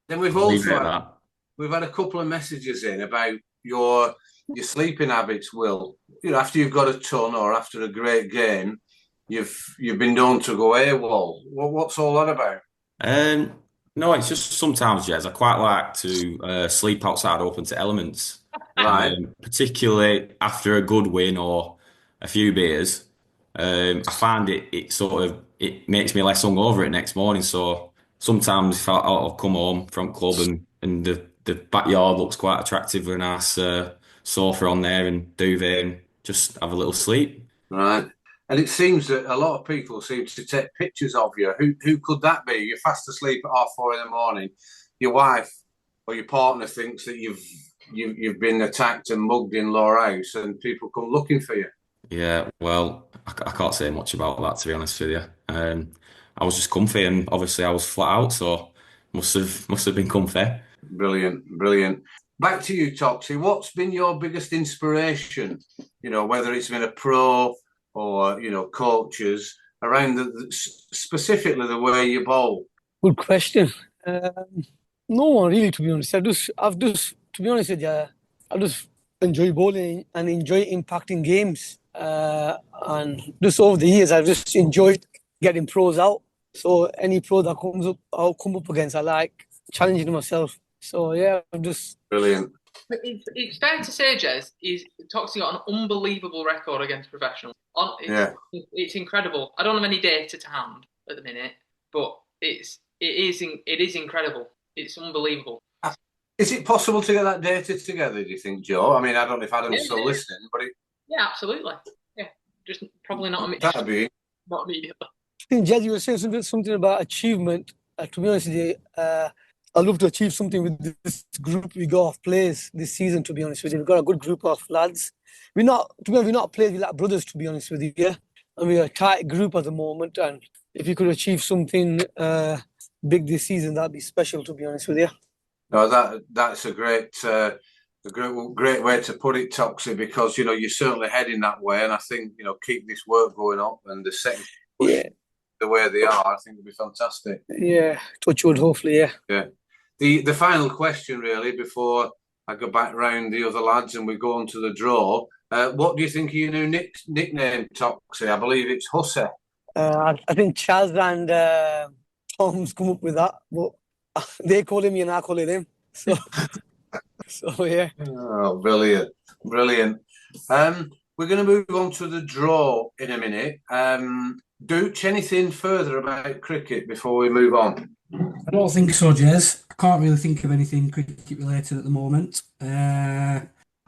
Speaker 3: Then we've had a couple of messages in about your sleeping habits, Will. After you've got a ton or after a great game, you've been known to go AWOL. What's all that about?
Speaker 6: No, it's just sometimes, Jez, I quite like to sleep outside open to elements.
Speaker 3: Right.
Speaker 6: Particularly after a good win or a few beers. I find it makes me less hungover it next morning. So sometimes if I'll come home from club and the backyard looks quite attractive with a nice sofa on there and duvet and just have a little sleep.
Speaker 3: Right. And it seems that a lot of people seem to take pictures of you. Who could that be? You're fast asleep at 4:30 in the morning. Your wife or your partner thinks that you've been attacked and mugged in Lowerhouse, and people come looking for you.
Speaker 6: Yeah, well, I can't say much about that, to be honest with you. I was just comfy, and obviously I was flat out, so must have been comfy.
Speaker 3: Brilliant. Back to you, Toxy. What's been your biggest inspiration? Whether it's been a pro or coaches around specifically the way you bowl.
Speaker 7: Good question. No one really, to be honest. To be honest with you, I just enjoy bowling and enjoy impacting games. And just over the years, I've just enjoyed getting pros out. So any pro that comes up, I'll come up against. I like challenging myself. So yeah, I'm just
Speaker 3: brilliant.
Speaker 1: It's fair to say, Jez, Toxy got an unbelievable record against professionals. It's incredible. I don't have any data to hand at the minute, but it is incredible. It's unbelievable.
Speaker 3: Is it possible to get that data together, do you think, Joe? I mean, I don't know if Adam's still listening, but
Speaker 1: yeah, absolutely. Yeah, just probably not
Speaker 3: not immediately.
Speaker 7: I think, Jez, you were saying something about achievement. To be honest with you, I'd love to achieve something with this group we got of players this season, to be honest with you. We've got a good group of lads. We're not players, we're like brothers, to be honest with you, yeah? And we're a tight group at the moment, and if you could achieve something big this season, that'd be special, to be honest with you.
Speaker 3: No, that's a great way to put it, Toxy, because you're certainly heading that way, and I think keep this work going up and the second the way they are, I think it'll be fantastic.
Speaker 7: Yeah, touch wood, hopefully, yeah.
Speaker 3: Yeah. The final question, really, before I go back round the other lads and we go on to the draw. What do you think of your new nickname, Toxy? I believe it's Hussain.
Speaker 7: I think Chaz and Tom's come up with that, but they call him me and I call it him. So yeah.
Speaker 3: Oh, brilliant. We're going to move on to the draw in a minute. Dooch, anything further about cricket before we move on?
Speaker 2: I don't think so, Jez. I can't really think of anything cricket related at the moment.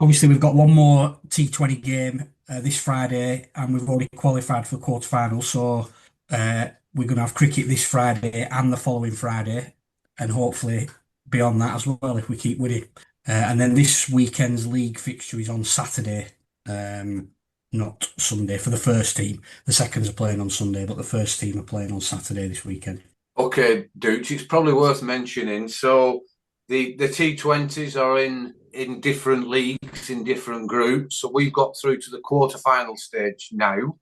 Speaker 2: Obviously, we've got one more T20 game this Friday, and we've already qualified for the quarterfinals. So we're going to have cricket this Friday and the following Friday, and hopefully beyond that as well if we keep winning. And then this weekend's league fixture is on Saturday, not Sunday for the first team. The seconds are playing on Sunday, but the first team are playing on Saturday this weekend.
Speaker 3: Okay, Dooch, it's probably worth mentioning. So the T20s are in different leagues, in different groups. So we've got through to the quarterfinal stage now.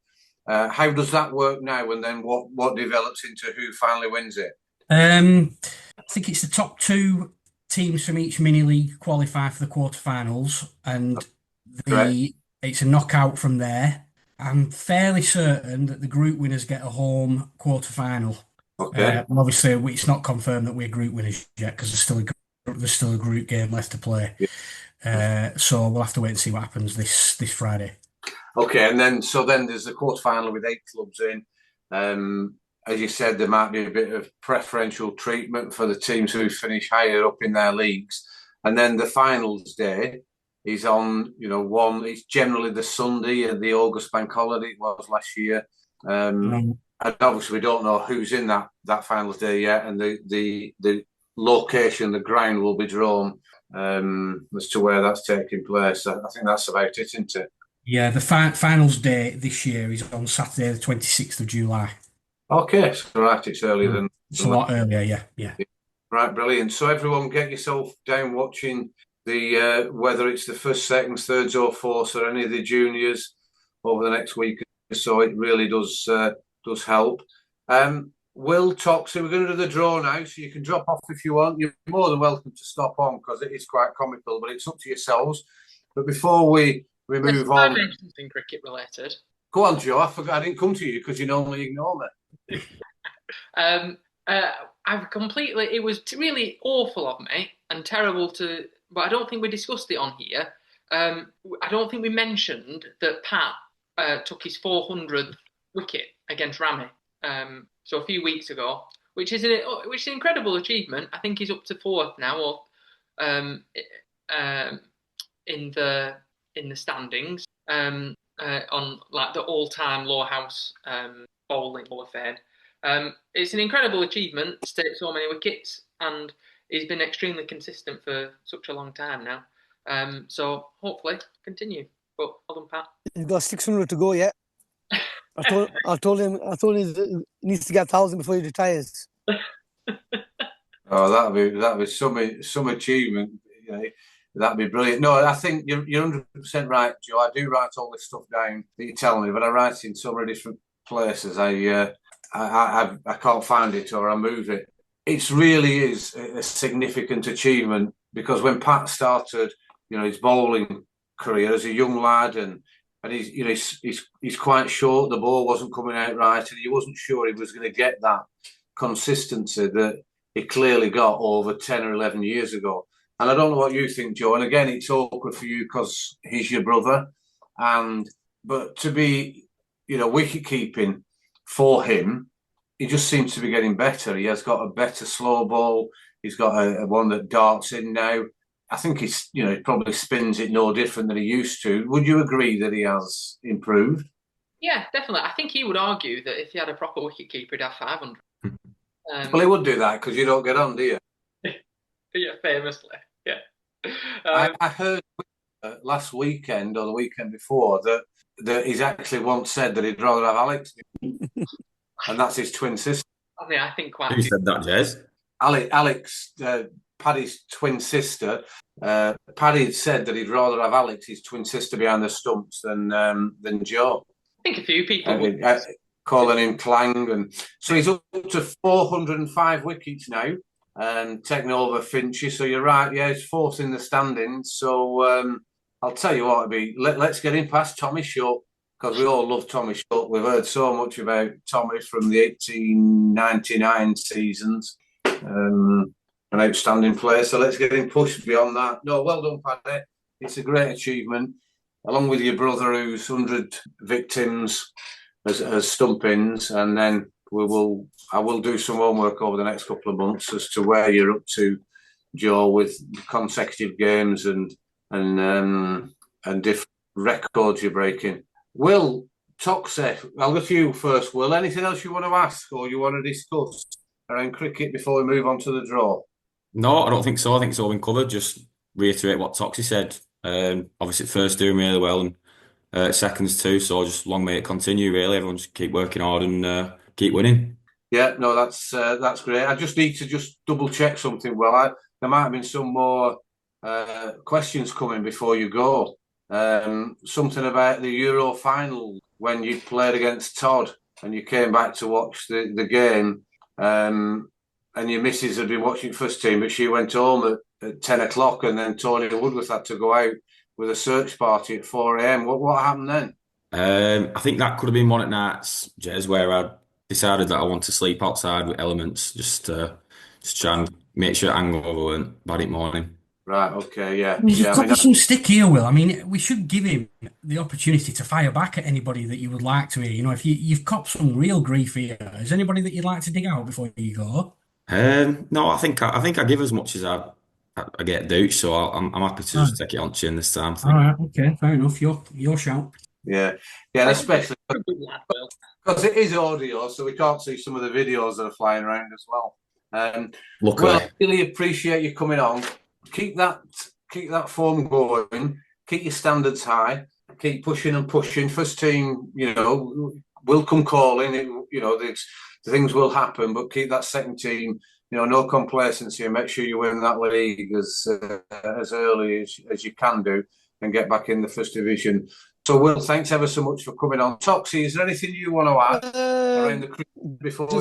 Speaker 3: How does that work now? And then what develops into who finally wins it?
Speaker 2: I think it's the top two teams from each mini league qualify for the quarterfinals, and it's a knockout from there. I'm fairly certain that the group winners get a home quarterfinal.
Speaker 3: Okay.
Speaker 2: Obviously, it's not confirmed that we're group winners yet because there's still a group game left to play. So we'll have to wait and see what happens this Friday.
Speaker 3: Okay, and then there's the quarterfinal with 8 clubs in. As you said, there might be a bit of preferential treatment for the teams who finish higher up in their leagues. And then the finals day is on, it's generally the Sunday of the August bank holiday. It was last year. And obviously we don't know who's in that finals day yet, and the location, the ground will be drawn as to where that's taking place. I think that's about it, isn't it?
Speaker 2: Yeah, the finals day this year is on Saturday, the 26th of July.
Speaker 3: Okay, so right, it's earlier than
Speaker 2: It's a lot earlier, yeah.
Speaker 3: Right, brilliant. So everyone get yourself down watching the whether it's the first, seconds, thirds or fourths or any of the juniors over the next week or so. It really does help. Will, Toxy, we're going to do the draw now, so you can drop off if you want. You're more than welcome to stop on because it is quite comical, but it's up to yourselves. But before we move on,
Speaker 1: something cricket related.
Speaker 3: Go on, Joe. I forgot I didn't come to you because you normally ignore me.
Speaker 1: It was really awful of me and terrible but I don't think we discussed it on here. I don't think we mentioned that Pat took his 400th wicket against Rami. So a few weeks ago, which is an incredible achievement. I think he's up to 4th now, or in the standings, on like the all-time Lowerhouse bowling Hall of Fame. It's an incredible achievement to take so many wickets, and he's been extremely consistent for such a long time now. So hopefully continue. But well done, Pat.
Speaker 7: He's got 600 to go yet. I told him he needs to get 1,000 before he retires.
Speaker 3: Oh, that'd be some achievement. That'd be brilliant. No, I think you're 100% right, Joe. I do write all this stuff down that you tell me, but I write it in so many different places. I can't find it or I move it. It really is a significant achievement because when Pat started, his bowling career as a young lad, and he's quite short. The ball wasn't coming out right, and he wasn't sure he was going to get that consistency that he clearly got over 10 or 11 years ago. And I don't know what you think, Joe. And again, it's awkward for you because he's your brother, but to be, wicket keeping for him, he just seems to be getting better. He has got a better slow ball. He's got a one that darts in now. I think he's, he probably spins it no different than he used to. Would you agree that he has improved?
Speaker 1: Yeah, definitely. I think he would argue that if he had a proper wicketkeeper, he'd have 500.
Speaker 3: Well, he would do that because you don't get on, do you?
Speaker 1: Yeah, famously. Yeah.
Speaker 3: I heard last weekend or the weekend before that he's actually once said that he'd rather have Alex, and that's his twin sister.
Speaker 1: I mean, I think quite.
Speaker 6: Who said that, Jez?
Speaker 3: Alex, Paddy's twin sister. Paddy had said that he'd rather have Alex, his twin sister, behind the stumps than Joe.
Speaker 1: I think a few people would.
Speaker 3: Calling him Clang, and so he's up to 405 wickets now, and taking over Finchy. So you're right, yeah, he's 4th in the standings. So I'll tell you what, let's get him past Tommy Short because we all love Tommy Short. We've heard so much about Tommy from the 1899 seasons. An outstanding player, so let's get him pushed beyond that. No, well done, Paddy. It's a great achievement, along with your brother who's 100 victims as stump-ins, and then I will do some homework over the next couple of months as to where you're up to, Joe, with consecutive games and different records you're breaking. Will, Toxy, I'll go to you first. Will, anything else you want to ask or you want to discuss around cricket before we move on to the draw?
Speaker 6: No, I don't think so. I think it's all been covered. Just reiterate what Toxy said. Obviously, first doing really well, and seconds too. So just long may it continue. Really, everyone just keep working hard and keep winning.
Speaker 3: Yeah, no, that's great. I just need to double check something. Well, there might have been some more questions coming before you go. Something about the Euro final when you played against Todd and you came back to watch the game. And your missus had been watching first team, but she went home at 10 o'clock, and then Tony Woodworth had to go out with a search party at 4 a.m. What happened then?
Speaker 6: I think that could have been one at nights, Jez, where I decided that I want to sleep outside with elements, just try and make sure hangover weren't bad in morning.
Speaker 3: Right. Okay. Yeah.
Speaker 2: He's
Speaker 3: Yeah. I mean,
Speaker 2: got some stick here, Will. I mean, we should give him the opportunity to fire back at anybody that you would like to hear. You know, if you've copped some real grief here, is anybody that you'd like to dig out before you go?
Speaker 6: No, I think I give as much as I get douche, so I'm happy to
Speaker 2: Right.
Speaker 6: just take it on chin this time. I
Speaker 2: All
Speaker 6: think.
Speaker 2: right. Okay. Fair enough. Your shout.
Speaker 3: yeah. Yeah. Especially
Speaker 1: You're a good lad, Will.
Speaker 3: because it is audio, so we can't see some of the videos that are flying around as well.
Speaker 6: Luckily,
Speaker 3: Well, I really appreciate you coming on. Keep that form going. Keep your standards high. Keep pushing and pushing. First team, will come calling. The things will happen, but keep that second team. No complacency, and make sure you win that league as early as you can do, and get back in the first division. So, Will, thanks ever so much for coming on. Toxy, is there anything you want to add around the cricket before we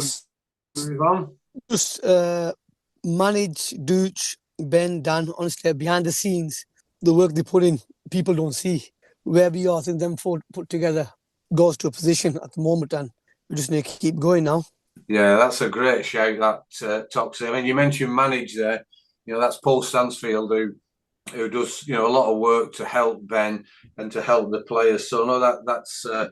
Speaker 3: move on?
Speaker 7: Just manage Dooch, Ben, Dan, honestly, behind the scenes, the work they put in, people don't see. Where we are, I think them four put together goes to a position at the moment, and we just need to keep going now.
Speaker 3: Yeah, that's a great shout, that Toxy. I mean, you mentioned manage there. That's Paul Stansfield who does a lot of work to help Ben and to help the players. So no, that's a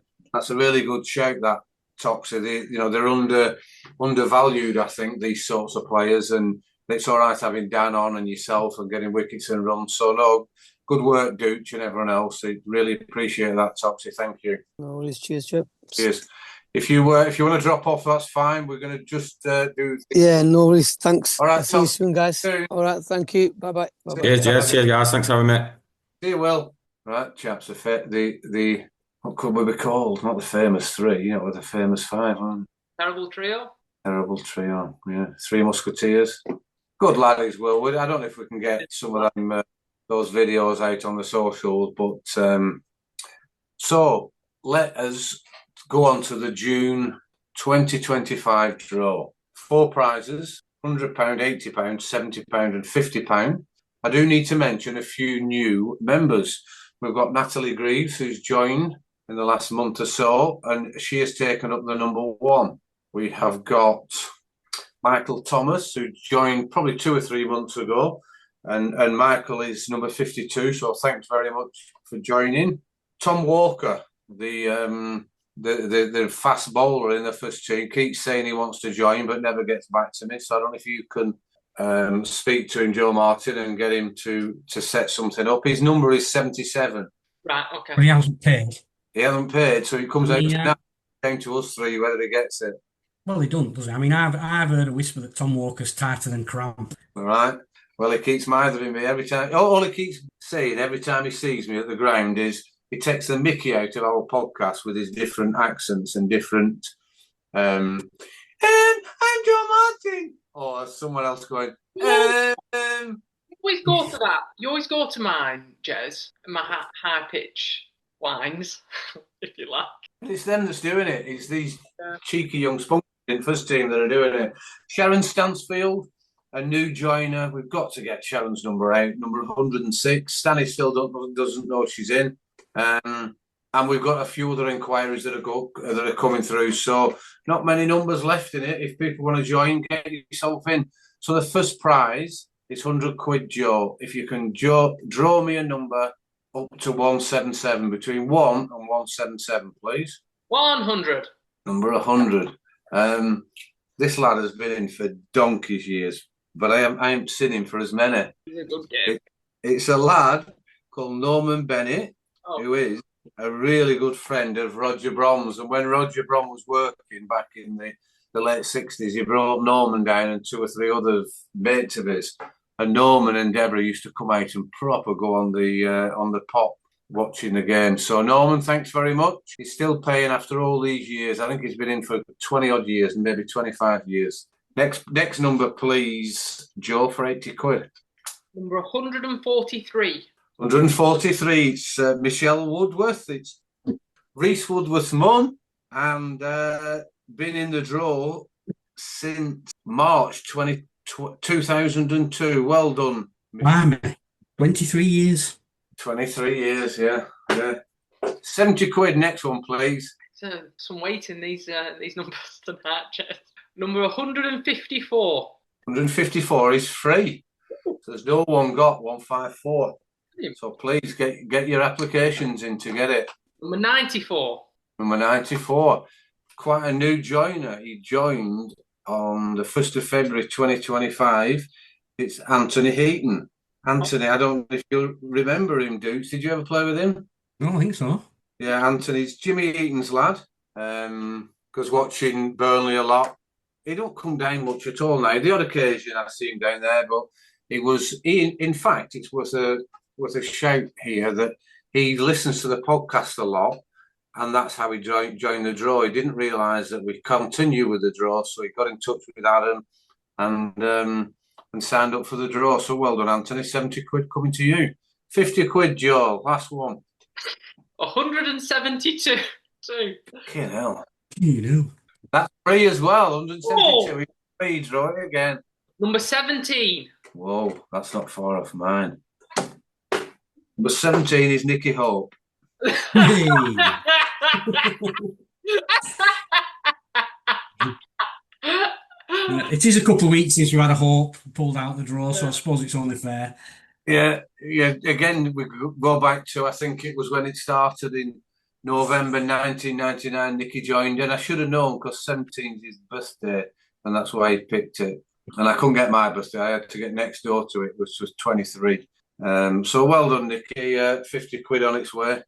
Speaker 3: really good shout, that Toxy. They're undervalued, I think, these sorts of players, and it's all right having Dan on and yourself and getting wickets and runs. So no, good work, Dooch, and everyone else. I really appreciate that, Toxy. Thank you.
Speaker 7: No worries. Cheers, Chip.
Speaker 3: Cheers. If you want to drop off, that's fine. We're going to just do.
Speaker 7: Yeah, no worries. Thanks.
Speaker 3: All right,
Speaker 7: I'll see you
Speaker 3: Tom.
Speaker 7: soon, guys.
Speaker 3: Soon.
Speaker 7: All right, thank you. Bye-bye. Bye-bye.
Speaker 6: cheers, guys. Thanks for having me.
Speaker 3: See you, Will. Right, chaps. The what could we be called? Not the famous three. The famous five.
Speaker 1: Terrible trio.
Speaker 3: Terrible trio. Yeah, Three Musketeers. Good laddies, Will. I don't know if we can get some of them those videos out on the socials, but so let us go on to the June 2025 draw. 4 prizes: £100, £80, £70, and £50. I do need to mention a few new members. We've got Natalie Greaves, who's joined in the last month or so, and she has taken up the number 1. We have got Michael Thomas, who joined probably 2 or 3 months ago, and Michael is number 52. So thanks very much for joining. Tom Walker, the fast bowler in the first team, keeps saying he wants to join but never gets back to me. So I don't know if you can speak to him, Joe Martin, and get him to set something up. His number is 77.
Speaker 1: Right, okay.
Speaker 2: But he hasn't paid.
Speaker 3: He hasn't paid, so he comes out
Speaker 2: Yeah.
Speaker 3: now, down to us 3 whether he gets it.
Speaker 2: Well, he doesn't, does he? I mean, I've heard a whisper that Tom Walker's tighter than cramp.
Speaker 3: All right. Well, he keeps mithering me every time. All he keeps saying every time he sees me at the ground is he takes the mickey out of our podcast with his different accents and different. I'm Joe Martin. Or there's someone else going.
Speaker 1: You always go to that. You always go to mine, Jez, my high pitch lines, if you like.
Speaker 3: It's them that's doing it. It's these cheeky young spunks in first team that are doing it. Sharon Stansfield, a new joiner. We've got to get Sharon's number out, number 106. Stanley still doesn't know she's in. And we've got a few other inquiries that are coming through. So not many numbers left in it. If people want to join, get yourself in. So the first prize is £100, Joe. If you can, Joe, draw me a number up to 177, between 1 and 177, please.
Speaker 1: 100.
Speaker 3: Number 100. This lad has been in for donkey's years, but I haven't seen him for as many.
Speaker 1: It's a good game.
Speaker 3: It's a lad called Norman Bennett, who is a really good friend of Roger Brom's. And when Roger Brom was working back in the late 60s, he brought Norman down and 2 or 3 other mates of his. And Norman and Deborah used to come out and proper go on the pop watching the game. So Norman, thanks very much. He's still paying after all these years. I think he's been in for 20 odd years and maybe 25 years. Next number, please, Joe, for £80.
Speaker 1: Number 143.
Speaker 3: 143. It's Michelle Woodworth. It's Reese Woodworth's mum, and been in the draw since March 2002. Well done.
Speaker 2: Blimey. 23 years.
Speaker 3: 23 years, yeah. £70. Next one, please.
Speaker 1: Some weight in these numbers tonight, Jez. Number 154.
Speaker 3: 154 is free. There's no one got 154. So please get your applications in to get it.
Speaker 1: Number 94.
Speaker 3: Number 94. Quite a new joiner. He joined on the 1st of February 2025. It's Anthony Heaton. Anthony, I don't know if you remember him, Dukes. Did you ever play with him?
Speaker 2: I don't think so.
Speaker 3: Yeah, Anthony's Jimmy Heaton's lad. Because watching Burnley a lot. He don't come down much at all now. The odd occasion I see him down there, but in fact, it's worth a shout here that he listens to the podcast a lot, and that's how he joined the draw. He didn't realise that we'd continue with the draw, so he got in touch with Adam and signed up for the draw. So well done, Anthony. 70 quid coming to you. 50 quid, Joel. Last one.
Speaker 1: 172.
Speaker 3: Fucking hell.
Speaker 2: You know.
Speaker 3: That's free as well. 172. Free, draw it again.
Speaker 1: Number 17.
Speaker 3: Whoa, that's not far off mine. Number 17 is Nicky Hope.
Speaker 2: Hey. It is a couple of weeks since we had a Hope pulled out the draw, so I suppose it's only fair.
Speaker 3: Yeah. Again, we go back to, I think it was when it started in November 1999, Nicky joined, and I should have known because 17 is his birthday, and that's why he picked it. And I couldn't get my birthday. I had to get next door to it, which was 23. So well done, Nicky. 50 quid on its way.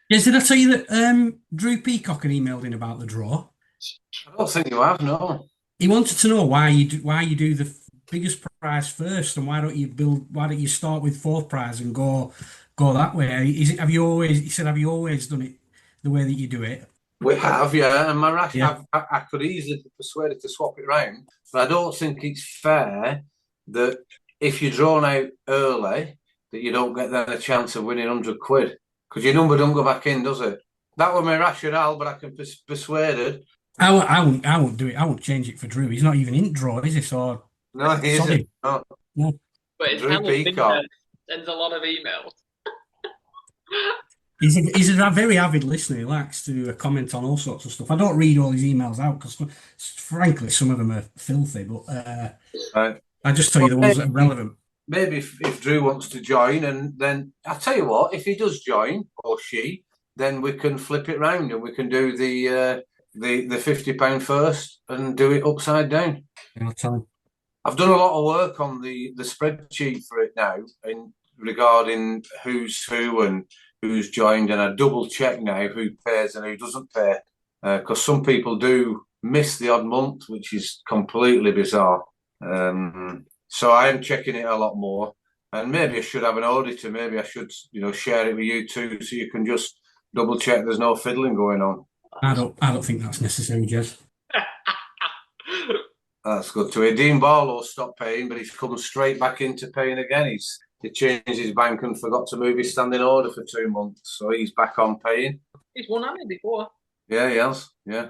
Speaker 2: Yes, did I tell you that Drew Peacock had emailed in about the draw?
Speaker 3: I don't think you have, no.
Speaker 2: He wanted to know why you do the biggest prize first, and why don't you start with fourth prize and go that way? Have you always done it the way that you do it?
Speaker 3: We have, yeah. And I could easily be persuaded to swap it round, but I don't think it's fair that if you're drawn out early, that you don't get then a chance of winning 100 quid because your number don't go back in, does it? That was my rationale, but I can be persuaded.
Speaker 2: I won't do it. I won't change it for Drew. He's not even in draw, is he? So
Speaker 3: no, he isn't. No.
Speaker 1: But it's
Speaker 3: Drew Peacock
Speaker 1: sends a lot of emails.
Speaker 2: He's a very avid listener. He likes to comment on all sorts of stuff. I don't read all his emails out because, frankly, some of them are filthy. But
Speaker 3: right.
Speaker 2: I just tell you the ones that are relevant.
Speaker 3: Maybe if Drew wants to join, and then I'll tell you what, if he does join or she, then we can flip it round and we can do the £50 first and do it upside down.
Speaker 2: I'll tell him.
Speaker 3: I've done a lot of work on the spreadsheet for it now regarding who's who and who's joined, and I double check now who pays and who doesn't pay because some people do miss the odd month, which is completely bizarre. So I am checking it a lot more, and maybe I should have an auditor. Maybe I should, share it with you too, so you can just double check there's no fiddling going on.
Speaker 2: I don't think that's necessary, Jez.
Speaker 3: That's good to hear. Dean Barlow stopped paying, but he's come straight back into paying again. He changed his bank and forgot to move his standing order for 2 months, so he's back on paying.
Speaker 1: He's won on it before.
Speaker 3: Yeah, he has. Yeah,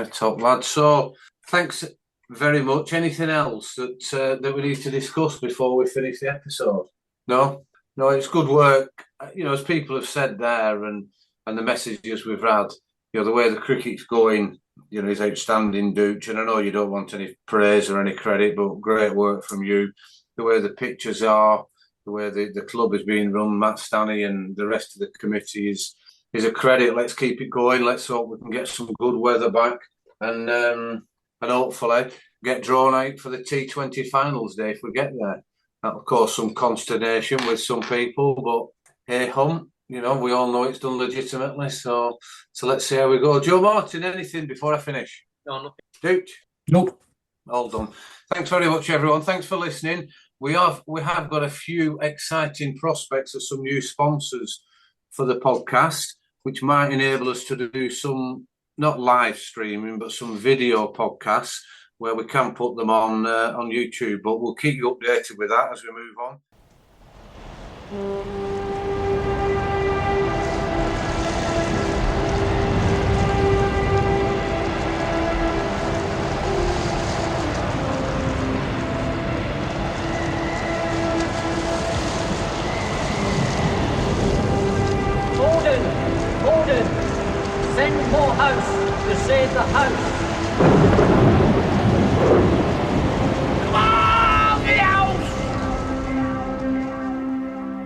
Speaker 3: top lad. So thanks very much. Anything else that we need to discuss before we finish the episode? No, it's good work. As people have said there, and the messages we've had, the way the cricket's going, is outstanding, Dooch. And I know you don't want any praise or any credit, but great work from you. The way the pitches are, the way the club is being run, Matt Stanley and the rest of the committee is a credit. Let's keep it going. Let's hope we can get some good weather back and hopefully get drawn out for the T20 finals day if we get there. That'll cause some consternation with some people, but hey hum, we all know it's done legitimately. So let's see how we go. Joe Martin, anything before I finish?
Speaker 1: No, nothing.
Speaker 3: Dude?
Speaker 2: Nope.
Speaker 3: All done. Thanks very much, everyone. Thanks for listening. We have got a few exciting prospects of some new sponsors for the podcast, which might enable us to do some, not live streaming, but some video podcasts where we can put them on YouTube. But we'll keep you updated with that as we move on.
Speaker 4: Order! Send Morehouse to save the house!